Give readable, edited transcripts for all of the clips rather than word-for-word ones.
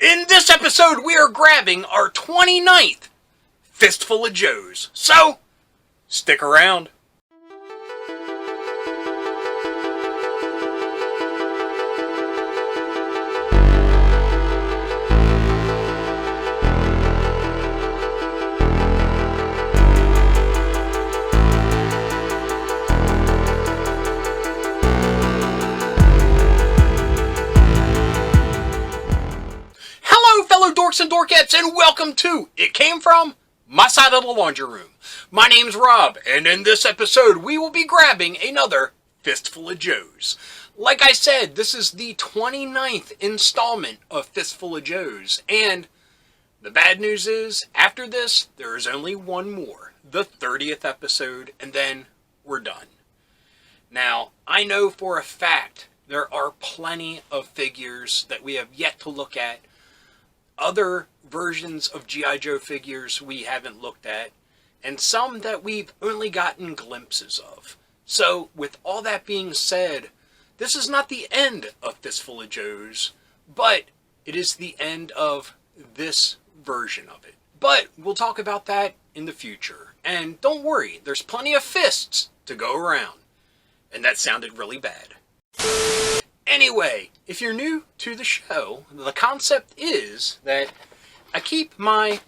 In this episode, we are grabbing our 29th Fistful of Joes. So, stick around. Dorks and Dorkettes, and welcome to It Came From My Side of the Laundry Room. My name's Rob, and in this episode we will be grabbing another Fistful of Joes. Like I said, this is the 29th installment of Fistful of Joes, and the bad news is, after this, there is only one more, the 30th episode, and then we're done. Now, I know for a fact there are plenty of figures that we have yet to look at, other versions of G.I. Joe figures we haven't looked at, and some that we've only gotten glimpses of. So, with all that being said, this is not the end of Fistful of Joes, but it is the end of this version of it. But we'll talk about that in the future. And don't worry, there's plenty of fists to go around. And that sounded really bad. Anyway, if you're new to the show, the concept is that I keep my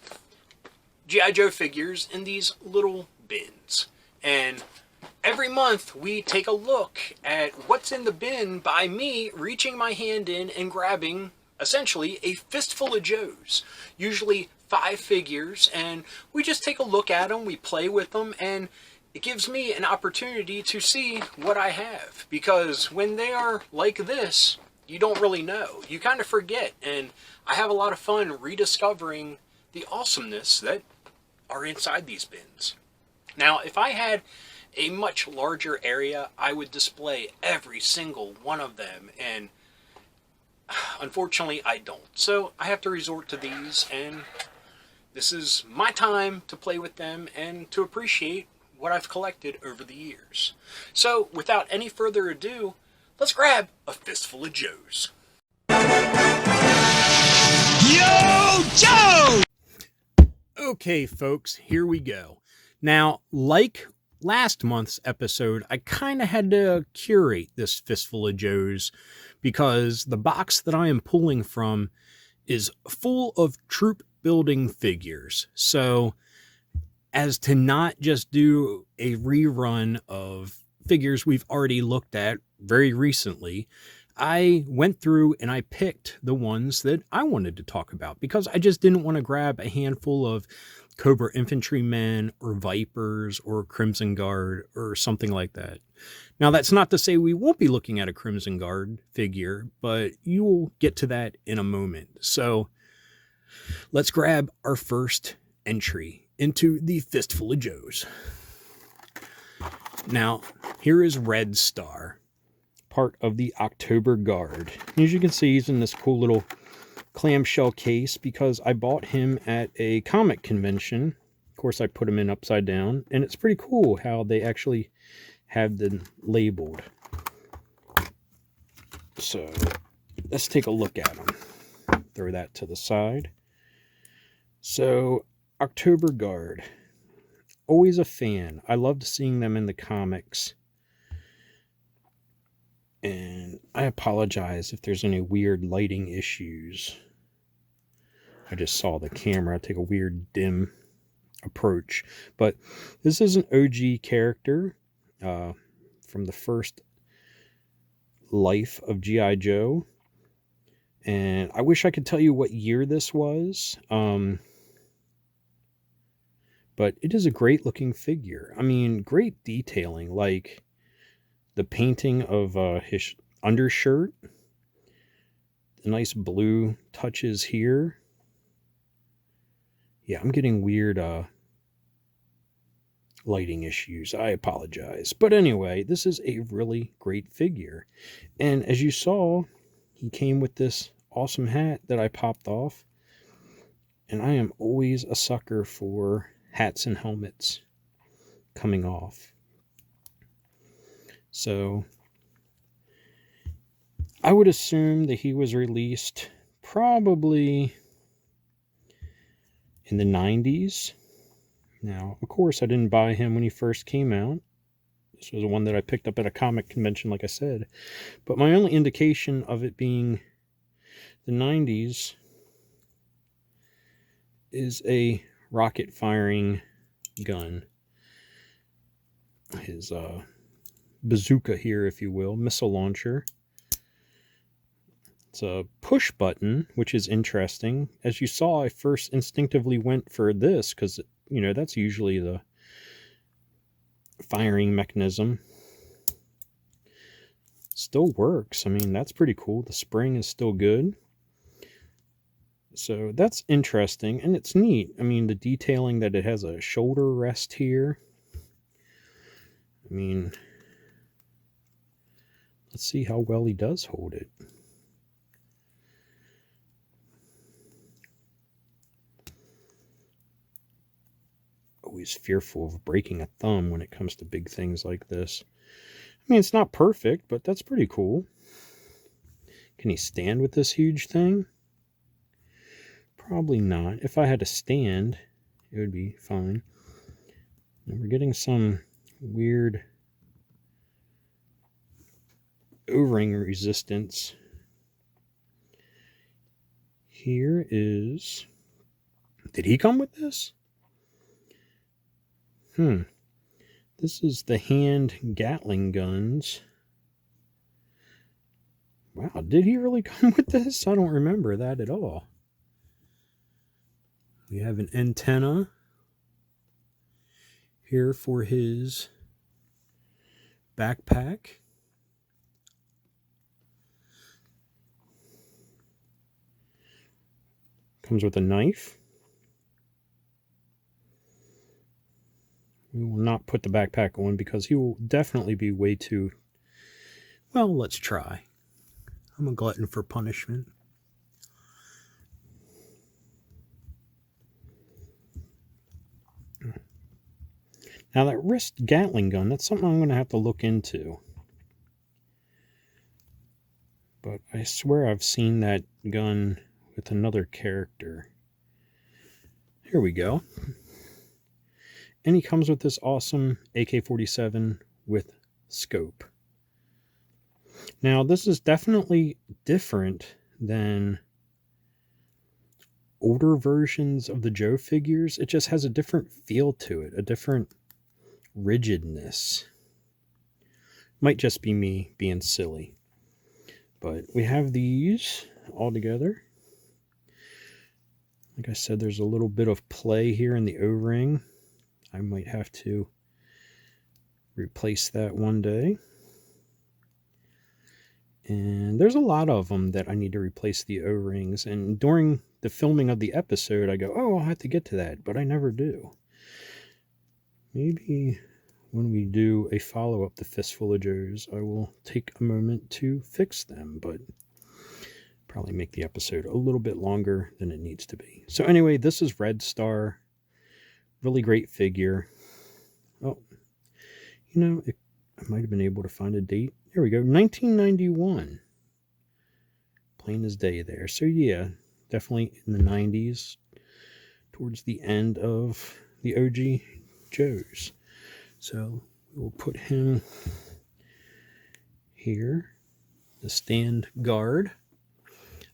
G.I. Joe figures in these little bins. And every month we take a look at what's in the bin by me reaching my hand in and grabbing, essentially, a fistful of Joes. Usually 5 figures, and we just take a look at them, we play with them, and it gives me an opportunity to see what I have, because when they are like this, you don't really know. You kind of forget, and I have a lot of fun rediscovering the awesomeness that are inside these bins. Now, if I had a much larger area, I would display every single one of them, and unfortunately I don't. So I have to resort to these, and this is my time to play with them and to appreciate what I've collected over the years. So, without any further ado, let's grab a fistful of Joes. Yo, Joe! Okay, folks, here we go. Now, like last month's episode, I kind of had to curate this fistful of Joes because the box that I am pulling from is full of troop building figures. So, as to not just do a rerun of figures we've already looked at very recently, I went through and I picked the ones that I wanted to talk about because I just didn't want to grab a handful of Cobra infantrymen or Vipers or Crimson Guard or something like that. Now, that's not to say we won't be looking at a Crimson Guard figure, but you will get to that in a moment. So let's grab our first entry into the Fistful of Joes. Now, here is Red Star, part of the October Guard. As you can see, he's in this cool little clamshell case because I bought him at a comic convention. Of course, I put him in upside down, and it's pretty cool how they actually have them labeled. So, let's take a look at him. Throw that to the side. So, October Guard. Always a fan. I loved seeing them in the comics. And I apologize if there's any weird lighting issues. I just saw the camera take a weird dim approach. But this is an OG character from the first life of G.I. Joe. And I wish I could tell you what year this was. But it is a great looking figure. I mean, great detailing, like the painting of his undershirt. The nice blue touches here. Yeah, I'm getting weird lighting issues. I apologize. But anyway, this is a really great figure. And as you saw, he came with this awesome hat that I popped off. And I am always a sucker for hats and helmets coming off. So I would assume that he was released probably in the 90s. Now, of course, I didn't buy him when he first came out. This was one that I picked up at a comic convention, like I said. But my only indication of it being the 90s is a rocket firing gun. His bazooka here, if you will, missile launcher. It's a push button, which is interesting. As you saw, I first instinctively went for this because, you know, that's usually the firing mechanism. Still works. I mean, that's pretty cool. The spring is still good. So that's interesting, and it's neat. I mean, the detailing that it has a shoulder rest here. I mean, let's see how well he does hold it. Always fearful of breaking a thumb when it comes to big things like this. I mean, it's not perfect, but that's pretty cool. Can he stand with this huge thing? Probably not. If I had to stand, it would be fine. And we're getting some weird O-ring resistance. Here is... Did he come with this? This is the hand Gatling guns. Wow, did he really come with this? I don't remember that at all. We have an antenna here for his backpack. Comes with a knife. We will not put the backpack on because he will definitely be way too... Well, let's try. I'm a glutton for punishment. Now that wrist Gatling gun, that's something I'm going to have to look into. But I swear I've seen that gun with another character. Here we go. And he comes with this awesome AK-47 with scope. Now, this is definitely different than older versions of the Joe figures. It just has a different feel to it, a different rigidness. Might just be me being silly. But we have these all together. Like I said, there's a little bit of play here in the O-ring. I might have to replace that one day. And there's a lot of them that I need to replace the O-rings. And during the filming of the episode, I go, oh, I'll have to get to that. But I never do. Maybe when we do a follow-up to Fistful of Joes, I will take a moment to fix them. But probably make the episode a little bit longer than it needs to be. So anyway, this is Red Star. Really great figure. Oh, you know, I might have been able to find a date. There we go, 1991. Plain as day there. So yeah, definitely in the 90s, towards the end of the OG Joes. So we'll put him here, the stand guard,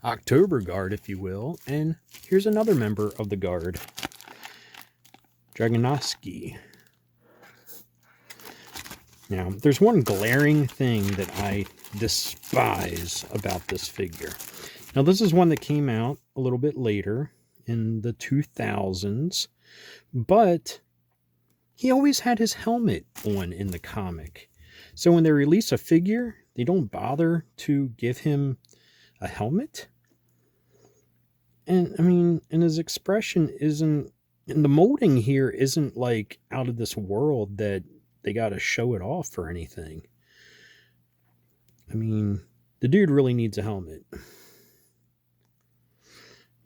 October guard, if you will. And here's another member of the guard, Dragonovsky. Now, there's one glaring thing that I despise about this figure. Now, this is one that came out a little bit later in the 2000s, but he always had his helmet on in the comic. So when they release a figure, they don't bother to give him a helmet. And I mean, and his expression isn't, and the molding here isn't like out of this world that they got to show it off or anything. I mean, the dude really needs a helmet.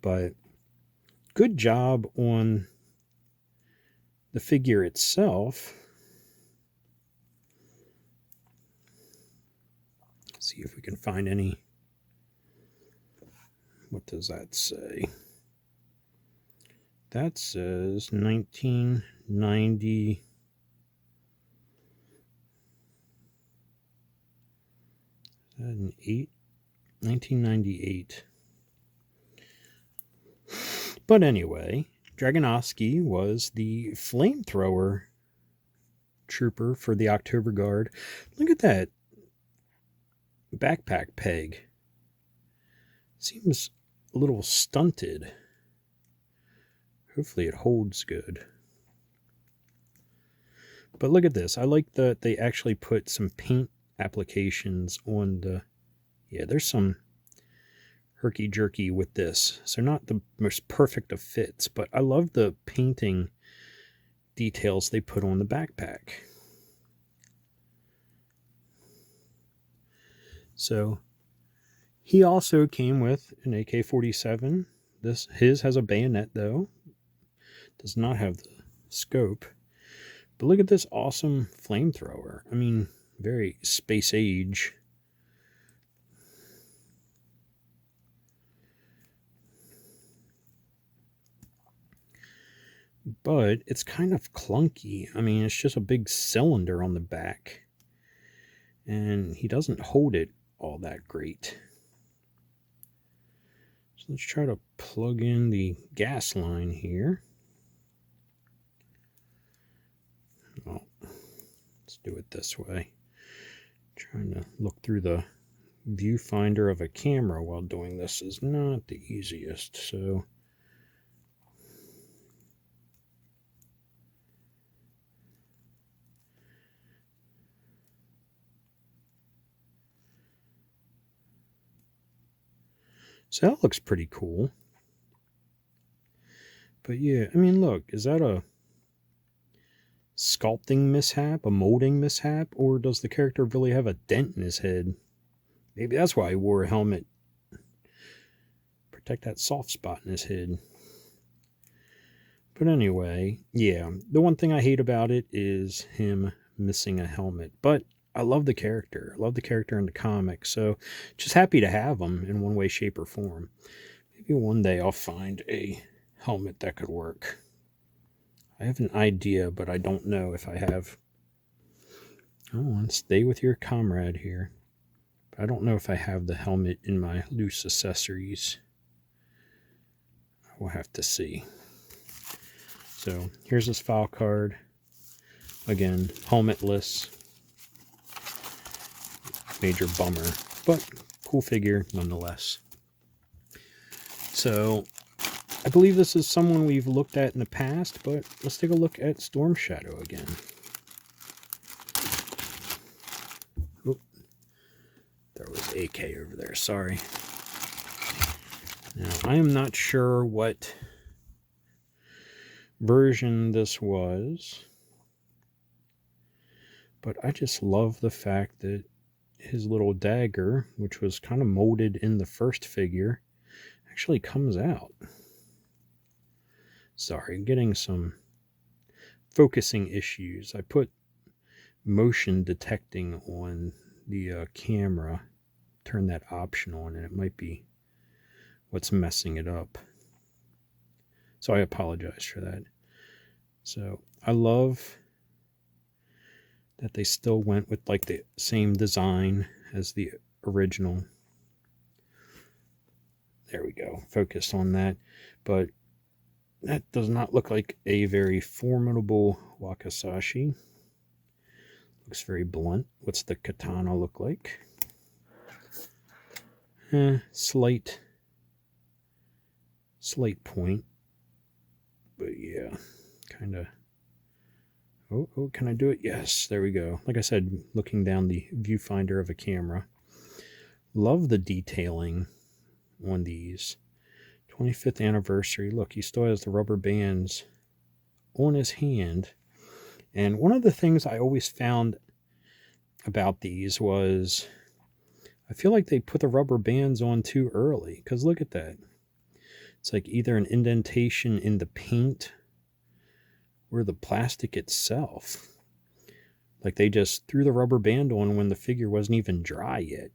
But good job on the figure itself. Let's see if we can find any What does that say? That says 1990. 1998. But anyway, Dragonovsky was the flamethrower trooper for the October Guard. Look at that backpack peg. Seems a little stunted. Hopefully it holds good. But look at this. I like that they actually put some paint applications on the... Yeah, there's some herky-jerky with this. So not the most perfect of fits, but I love the painting details they put on the backpack. So he also came with an AK-47. His has a bayonet though. Does not have the scope. But look at this awesome flamethrower. I mean, very space age. But it's kind of clunky. I mean, it's just a big cylinder on the back. And he doesn't hold it all that great. So let's try to plug in the gas line here. Well, let's do it this way. Trying to look through the viewfinder of a camera while doing this is not the easiest. So that looks pretty cool. But yeah, I mean, look, is that a sculpting mishap, a molding mishap, or does the character really have a dent in his head? Maybe that's why he wore a helmet. Protect that soft spot in his head. But anyway, yeah, the one thing I hate about it is him missing a helmet. But I love the character. I love the character in the comics. So just happy to have him in one way, shape, or form. Maybe one day I'll find a helmet that could work. I have an idea, but I don't know if I have. I want to stay with your comrade here. But I don't know if I have the helmet in my loose accessories. We'll have to see. So here's his file card. Again, helmetless. Major bummer, but cool figure nonetheless. So I believe this is someone we've looked at in the past, but let's take a look at Storm Shadow again. Oop, there was AK over there, sorry. Now, I am not sure what version this was, but I just love the fact that his little dagger, which was kind of molded in the first figure, actually comes out. Sorry, getting some focusing issues. I put motion detecting on the camera, turn that option on, and it might be what's messing it up. So I apologize for that. So I love that they still went with like the same design as the original. There we go. Focus on that. But that does not look like a very formidable wakizashi. Looks very blunt. What's the katana look like? Slight point. But yeah, kind of. Oh, can I do it? Yes, there we go. Like I said, looking down the viewfinder of a camera. Love the detailing on these. 25th anniversary. Look, he still has the rubber bands on his hand. And one of the things I always found about these was I feel like they put the rubber bands on too early. Because look at that. It's like either an indentation in the paint or the plastic itself. Like they just threw the rubber band on when the figure wasn't even dry yet.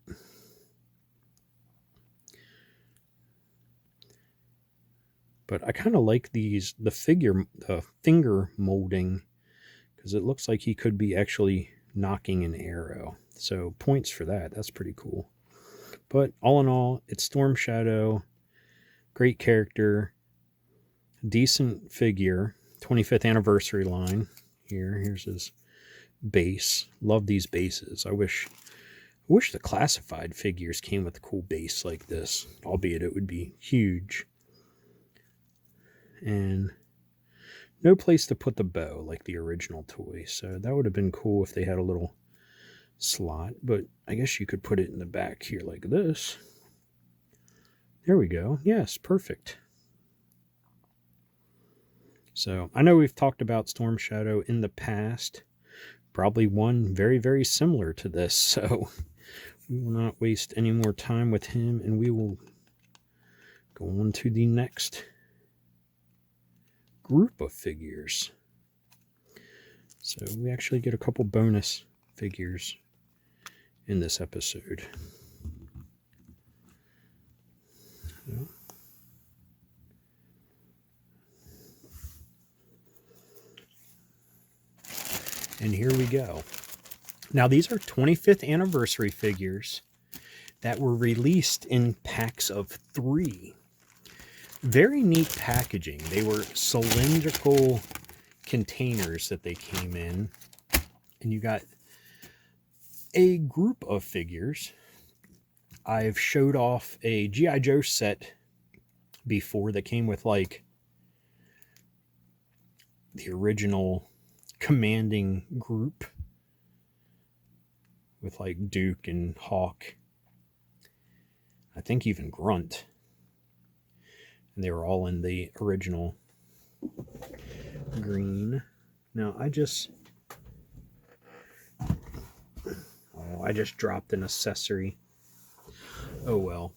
But I kind of like the finger molding, because it looks like he could be actually nocking an arrow. So points for that. That's pretty cool. But all in all, it's Storm Shadow. Great character. Decent figure. 25th anniversary line. Here's his base. Love these bases. I wish the classified figures came with a cool base like this, albeit it would be huge. And no place to put the bow like the original toy, so that would have been cool if they had a little slot, but I guess you could put it in the back here like this. There we go. Yes, perfect. So I know we've talked about Storm Shadow in the past, probably one very, very similar to this, so we will not waste any more time with him, and we will go on to the next group of figures. So we actually get a couple bonus figures in this episode. So. And here we go. Now these are 25th anniversary figures that were released in packs of 3. Very neat packaging. They were cylindrical containers that they came in. And you got a group of figures. I've showed off a G.I. Joe set before that came with like the original commanding group with like Duke and Hawk. I think even Grunt. And they were all in the original green. Now I just dropped an accessory. Oh well.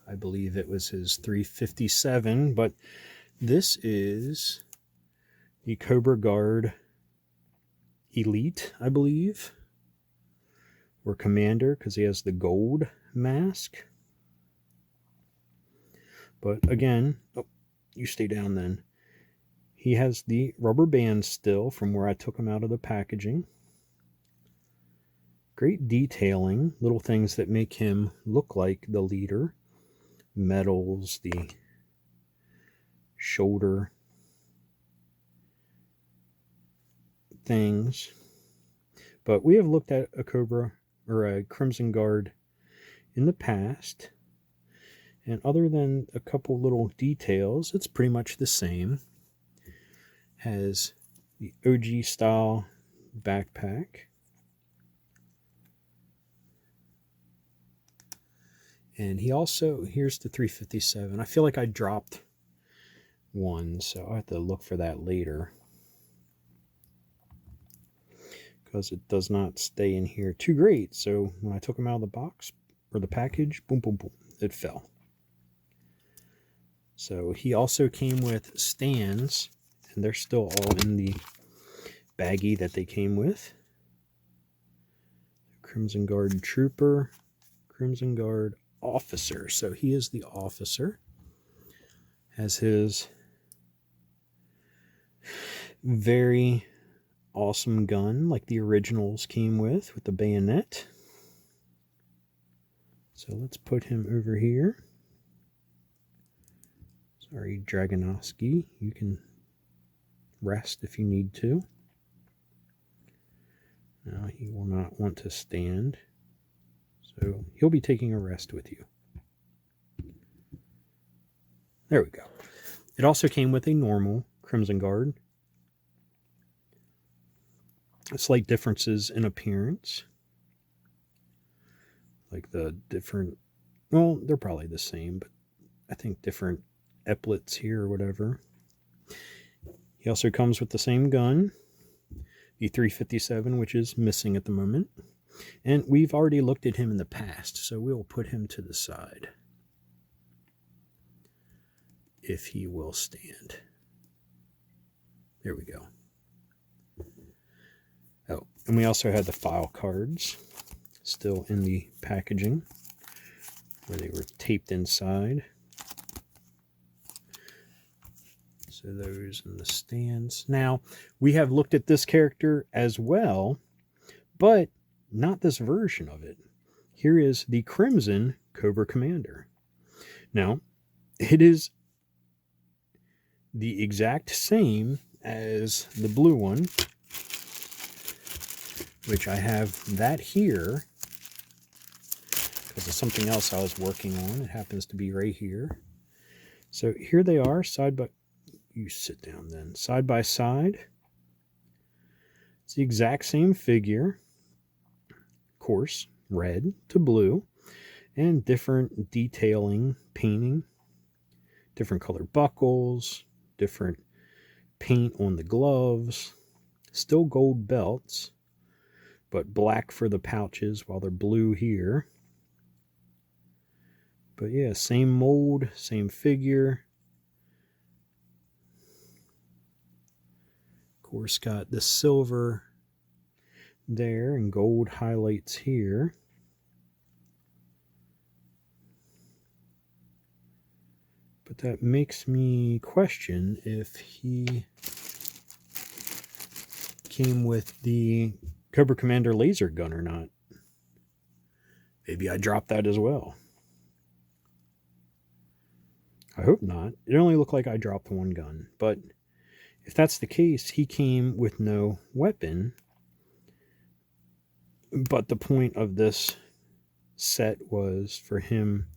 I believe it was his 357, but this is the Cobra Guard Elite, I believe, or Commander, because he has the gold mask. But again, oh, you stay down then. He has the rubber band still from where I took him out of the packaging. Great detailing, little things that make him look like the leader. Medals, the shoulder things. But we have looked at a Cobra or a Crimson Guard in the past, and other than a couple little details, it's pretty much the same. Has the OG style backpack. And he also, here's the 357. I feel like I dropped one, so I have to look for that later, because it does not stay in here too great. So when I took him out of the box, or the package, boom, boom, boom, it fell. So he also came with stands, and they're still all in the baggie that they came with. Crimson Guard Trooper, Crimson Guard Officer. So he is the officer. Has his very awesome gun like the originals came with the bayonet. So let's put him over here. Sorry, Dragonovsky, you can rest if you need to. Now he will not want to stand, so he'll be taking a rest with you. There we go. It also came with a normal Crimson Guard. Slight differences in appearance. Like the different, well, they're probably the same, but I think different epaulets here or whatever. He also comes with the same gun, the 357, which is missing at the moment. And we've already looked at him in the past, so we'll put him to the side if he will stand. There we go. Oh, and we also had the file cards still in the packaging where they were taped inside. So those in the stands. Now, we have looked at this character as well, but not this version of it. Here is the Crimson Cobra Commander. Now, it is the exact same as the blue one, which I have that here because of something else I was working on. It happens to be right here. So here they are, side by... You sit down then. Side by side. It's the exact same figure. Of course, red to blue. And different detailing, painting. Different color buckles. Different paint on the gloves. Still gold belts. But black for the pouches while they're blue here. But yeah, same mold, same figure. Of course, got the silver there and gold highlights here. But that makes me question if he came with the Cobra Commander laser gun or not. Maybe I dropped that as well. I hope not. It only looked like I dropped one gun. But if that's the case, he came with no weapon. But the point of this set was for him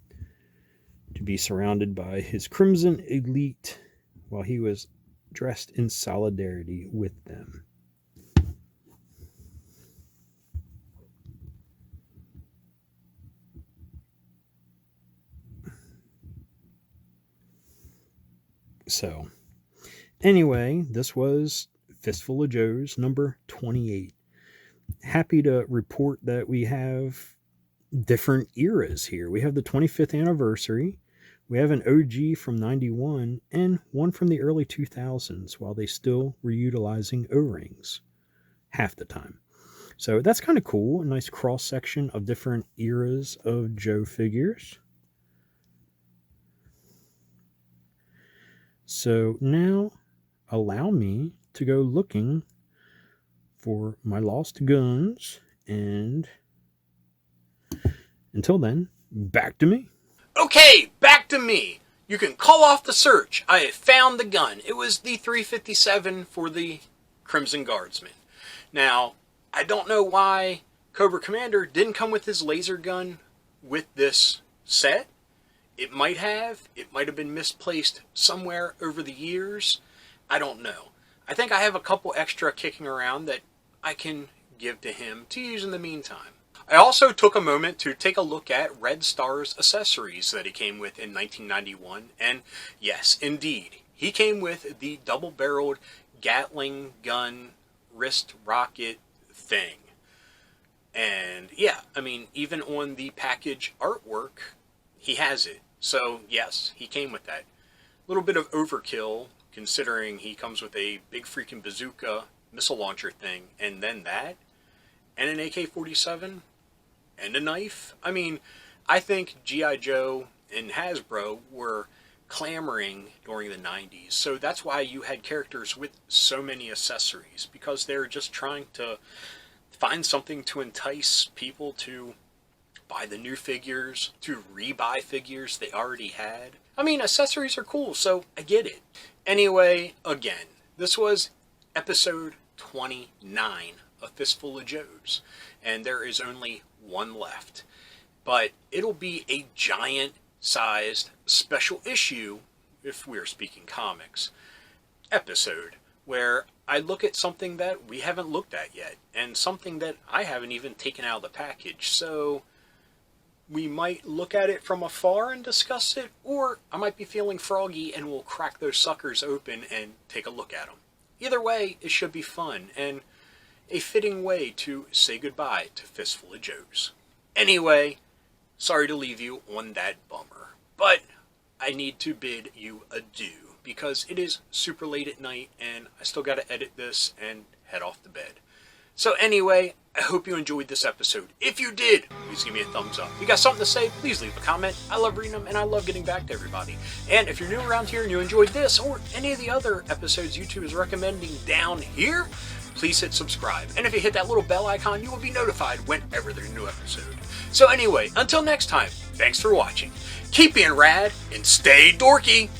to be surrounded by his Crimson Elite while he was dressed in solidarity with them. So, anyway, this was Fistful of Joes number 28. Happy to report that we have different eras here. We have the 25th anniversary. We have an OG from 91 and one from the early 2000s while they still were utilizing O-rings half the time. So that's kind of cool. A nice cross section of different eras of Joe figures. So now allow me to go looking for my lost guns, and until then, back to me. Okay, back to me. You can call off the search. I have found the gun. It was the 357 for the Crimson Guardsman. Now, I don't know why Cobra Commander didn't come with his laser gun with this set. It might have. It might have been misplaced somewhere over the years. I don't know. I think I have a couple extra kicking around that I can give to him to use in the meantime. I also took a moment to take a look at Red Star's accessories that he came with in 1991. And yes, indeed, he came with the double-barreled Gatling gun wrist rocket thing. And yeah, I mean, even on the package artwork, he has it. So yes, he came with that. A little bit of overkill, considering he comes with a big freaking bazooka missile launcher thing, and then that, and an AK-47, and a knife. I mean, I think G.I. Joe and Hasbro were clamoring during the 90s, so that's why you had characters with so many accessories, because they're just trying to find something to entice people to buy the new figures, to rebuy figures they already had. I mean, accessories are cool, so I get it. Anyway, again, this was episode 29 of Fistful of Joes, and there is only one left. But it'll be a giant-sized special issue, if we're speaking comics, episode, where I look at something that we haven't looked at yet, and something that I haven't even taken out of the package, so we might look at it from afar and discuss it, or I might be feeling froggy and we'll crack those suckers open and take a look at them. Either way, it should be fun, and a fitting way to say goodbye to Fistful of Joes. Anyway, sorry to leave you on that bummer, but I need to bid you adieu, because it is super late at night, and I still gotta edit this and head off to bed. So anyway, I hope you enjoyed this episode. If you did, please give me a thumbs up. If you got something to say, please leave a comment. I love reading them, and I love getting back to everybody. And if you're new around here and you enjoyed this or any of the other episodes YouTube is recommending down here, please hit subscribe. And if you hit that little bell icon, you will be notified whenever there's a new episode. So anyway, until next time, thanks for watching. Keep being rad and stay dorky.